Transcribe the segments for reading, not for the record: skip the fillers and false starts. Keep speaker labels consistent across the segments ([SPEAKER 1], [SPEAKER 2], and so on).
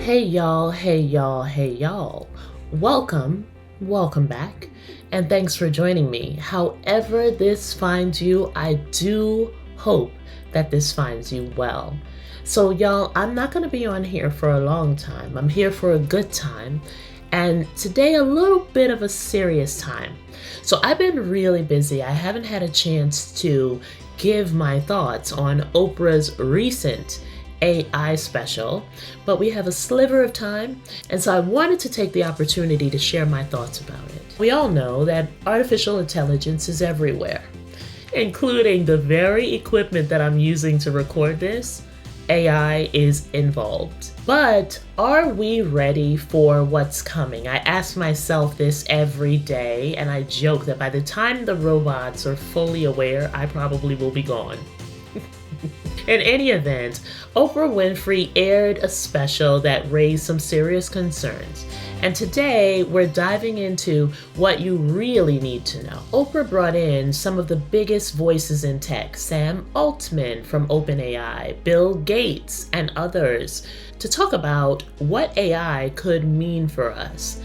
[SPEAKER 1] Hey y'all, hey y'all, hey y'all. Welcome back, and thanks for joining me. However this finds you, I do hope that this finds you well. So y'all, I'm not gonna be on here for a long time. I'm here for a good time, and today a little bit of a serious time. So I've been really busy. I haven't had a chance to give my thoughts on Oprah's recent AI special, but we have a sliver of time, and so I wanted to take the opportunity to share my thoughts about it. We all know that artificial intelligence is everywhere, including the very equipment that I'm using to record this. AI is involved. But are we ready for what's coming? I ask myself this every day, and I joke that by the time the robots are fully aware, I probably will be gone. In any event, Oprah Winfrey aired a special that raised some serious concerns. And today, we're diving into what you really need to know. Oprah brought in some of the biggest voices in tech, Sam Altman from OpenAI, Bill Gates, and others, to talk about what AI could mean for us.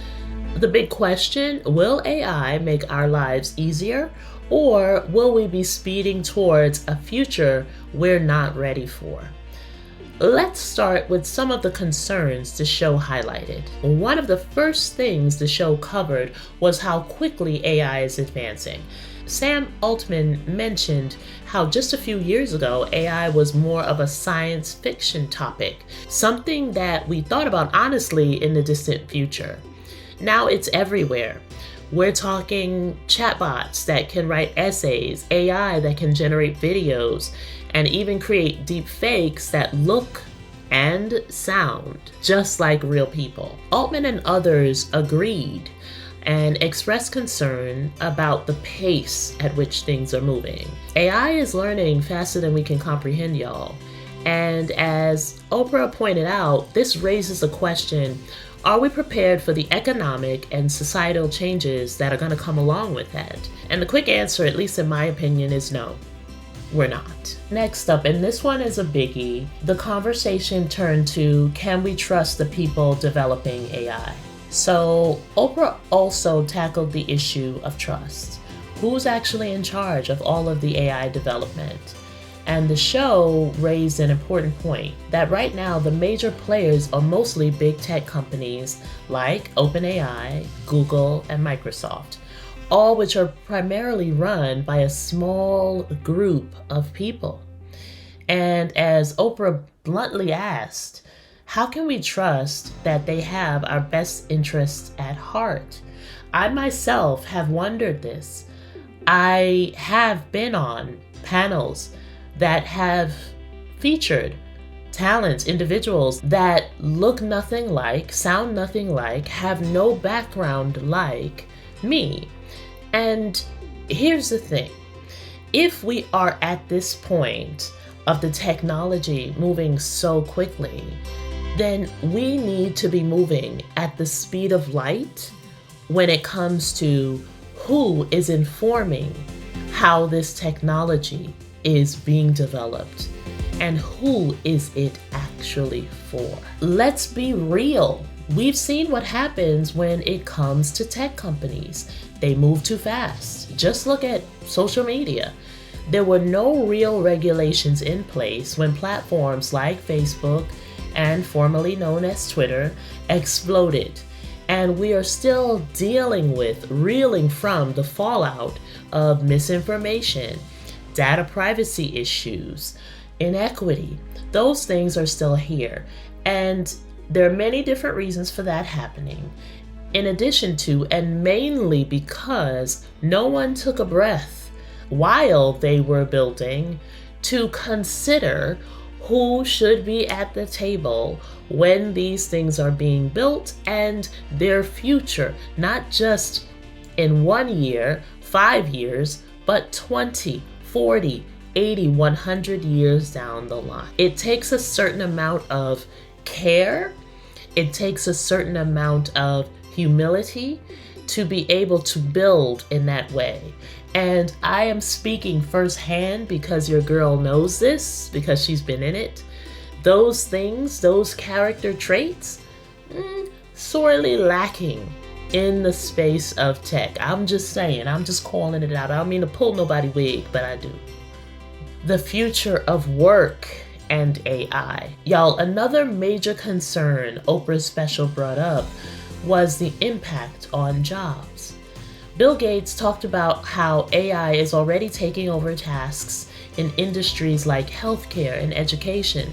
[SPEAKER 1] The big question, will AI make our lives easier, or will we be speeding towards a future we're not ready for? Let's start with some of the concerns the show highlighted. One of the first things the show covered was how quickly AI is advancing. Sam Altman mentioned how just a few years ago, AI was more of a science fiction topic, something that we thought about honestly in the distant future. Now it's everywhere. We're talking chatbots that can write essays, AI that can generate videos, and even create deep fakes that look and sound just like real people. Altman and others agreed and expressed concern about the pace at which things are moving. AI is learning faster than we can comprehend, y'all. And as Oprah pointed out, this raises a question: are we prepared for the economic and societal changes that are going to come along with that? And the quick answer, at least in my opinion, is no, we're not. Next up, and this one is a biggie, the conversation turned to, can we trust the people developing AI? So Oprah also tackled the issue of trust. Who's actually in charge of all of the AI development? And the show raised an important point that right now the major players are mostly big tech companies like OpenAI, Google, and Microsoft, all which are primarily run by a small group of people. And as Oprah bluntly asked, how can we trust that they have our best interests at heart? I myself have wondered this. I have been on panels that have featured talents, individuals that look nothing like, sound nothing like, have no background like me. And here's the thing. If we are at this point of the technology moving so quickly, then we need to be moving at the speed of light when it comes to who is informing how this technology is being developed and who is it actually for. Let's be real. We've seen what happens when it comes to tech companies. They move too fast. Just look at social media. There were no real regulations in place when platforms like Facebook and formerly known as Twitter exploded. And we are still reeling from the fallout of misinformation, data privacy issues, inequity. Those things are still here. And there are many different reasons for that happening. In addition to, and mainly because no one took a breath while they were building to consider who should be at the table when these things are being built and their future, not just in 1 year, 5 years, but 20, 40, 80, 100 years down the line. It takes a certain amount of care. It takes a certain amount of humility to be able to build in that way. And I am speaking firsthand because your girl knows this, because she's been in it. Those things, those character traits, sorely lacking in the space of tech. I'm just saying, I'm just calling it out. I don't mean to pull nobody wig, but I do. The future of work and AI. Y'all, another major concern Oprah's special brought up was the impact on jobs. Bill Gates talked about how AI is already taking over tasks in industries like healthcare and education.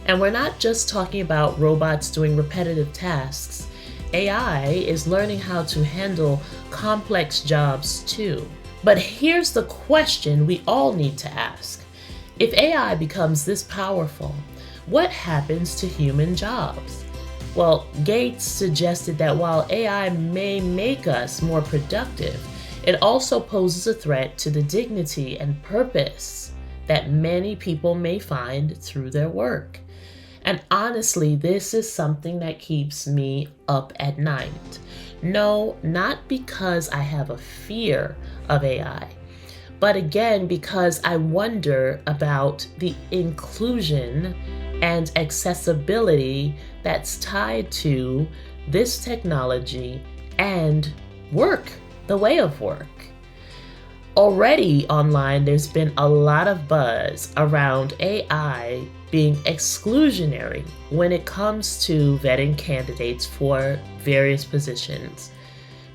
[SPEAKER 1] And we're not just talking about robots doing repetitive tasks. AI is learning how to handle complex jobs too. But here's the question we all need to ask. If AI becomes this powerful, what happens to human jobs? Well, Gates suggested that while AI may make us more productive, it also poses a threat to the dignity and purpose that many people may find through their work. And honestly, this is something that keeps me up at night. No, not because I have a fear of AI, but again, because I wonder about the inclusion and accessibility that's tied to this technology and work, the way of work. Already online, there's been a lot of buzz around AI being exclusionary when it comes to vetting candidates for various positions.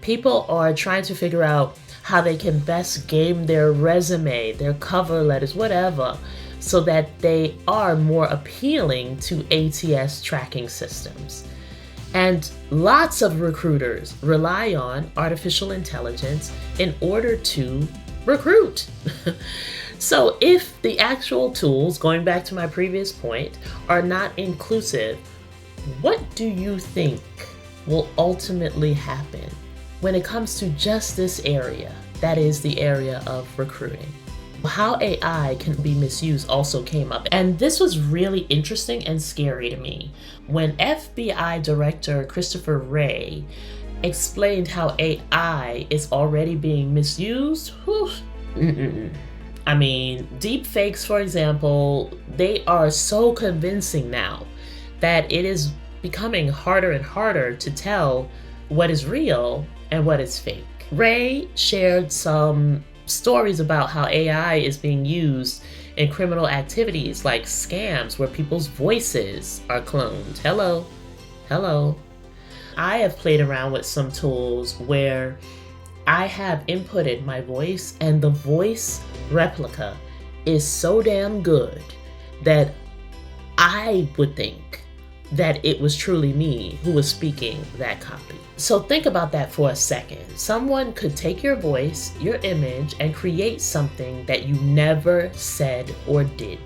[SPEAKER 1] People are trying to figure out how they can best game their resume, their cover letters, whatever, so that they are more appealing to ATS tracking systems. And lots of recruiters rely on artificial intelligence in order to recruit. So if the actual tools, going back to my previous point, are not inclusive, what do you think will ultimately happen when it comes to just this area, that is the area of recruiting? How AI can be misused also came up. And this was really interesting and scary to me. When FBI Director Christopher Wray explained how AI is already being misused, I mean, deep fakes, for example, they are so convincing now that it is becoming harder and harder to tell what is real and what is fake. Wray shared some stories about how AI is being used in criminal activities like scams where people's voices are cloned. Hello. I have played around with some tools where I have inputted my voice and the voice replica is so damn good that I would think that it was truly me who was speaking that copy. So think about that for a second. Someone could take your voice, your image, and create something that you never said or did.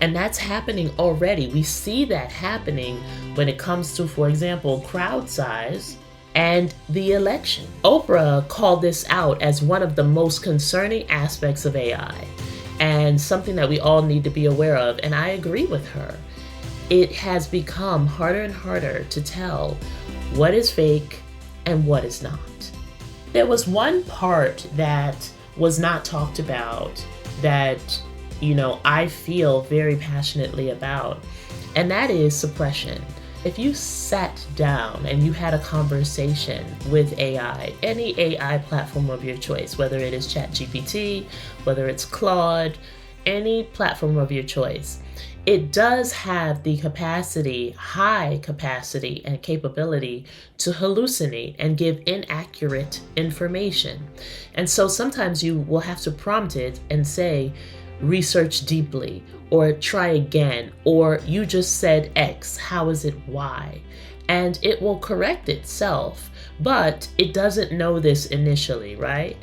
[SPEAKER 1] And that's happening already. We see that happening when it comes to, for example, crowd size and the election. Oprah called this out as one of the most concerning aspects of AI and something that we all need to be aware of. And I agree with her. It has become harder and harder to tell what is fake and what is not. There was one part that was not talked about that, I feel very passionately about, and that is suppression. If you sat down and you had a conversation with AI, any AI platform of your choice, whether it is ChatGPT, whether it's Claude, any platform of your choice, it does have the high capacity and capability to hallucinate and give inaccurate information. And so sometimes you will have to prompt it and say, research deeply, or try again, or you just said X, how is it Y? And it will correct itself, but it doesn't know this initially, right?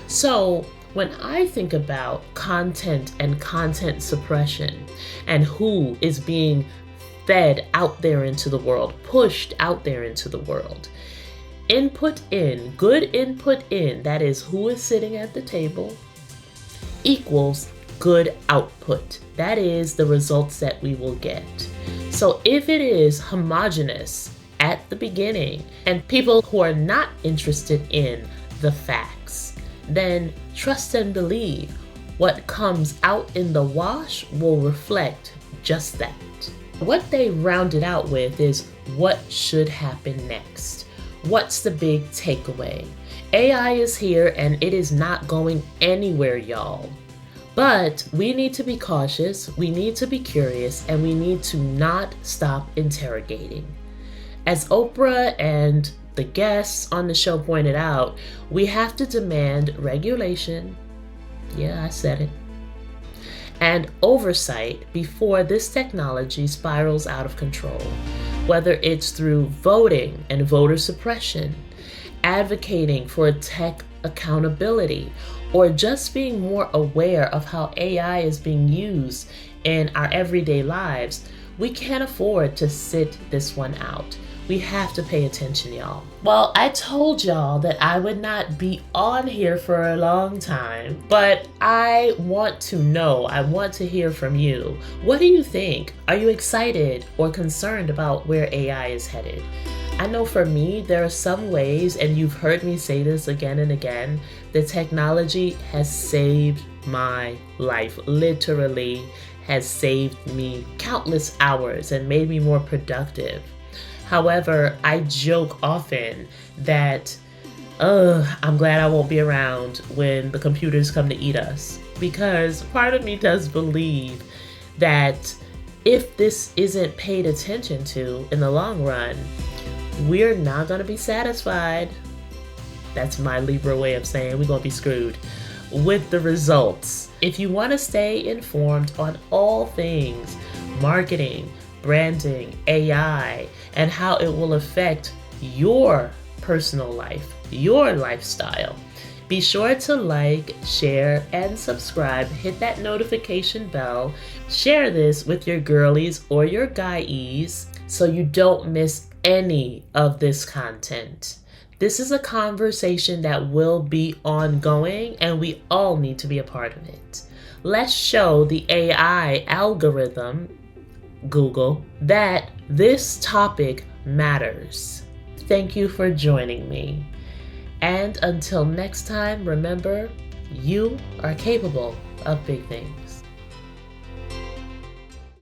[SPEAKER 1] So when I think about content and content suppression and who is being fed out there into the world, pushed out there into the world, good input in, that is who is sitting at the table, equals good output. That is the results that we will get. So if it is homogenous at the beginning and people who are not interested in the facts, then trust and believe what comes out in the wash will reflect just that. What they rounded out with is what should happen next. What's the big takeaway? AI is here and it is not going anywhere, y'all. But we need to be cautious, we need to be curious, and we need to not stop interrogating. As Oprah and the guests on the show pointed out, we have to demand regulation. Yeah, I said it. And oversight before this technology spirals out of control, whether it's through voting and voter suppression, advocating for tech accountability, or just being more aware of how AI is being used in our everyday lives. We can't afford to sit this one out. We have to pay attention, y'all. Well, I told y'all that I would not be on here for a long time, but I want to know, I want to hear from you. What do you think? Are you excited or concerned about where AI is headed? I know for me, there are some ways, and you've heard me say this again and again, the technology has saved my life, literally has saved me countless hours and made me more productive. However, I joke often that, I'm glad I won't be around when the computers come to eat us. Because part of me does believe that if this isn't paid attention to in the long run, we're not going to be satisfied. That's my Libra way of saying we're going to be screwed with the results. If you want to stay informed on all things marketing, branding, AI, and how it will affect your personal life, your lifestyle, be sure to like, share, and subscribe. Hit that notification bell. Share this with your girlies or your guys so you don't miss any of this content. This is a conversation that will be ongoing and we all need to be a part of it. Let's show the AI algorithm, Google, that this topic matters. Thank you for joining me. And until next time, remember, you are capable of big things.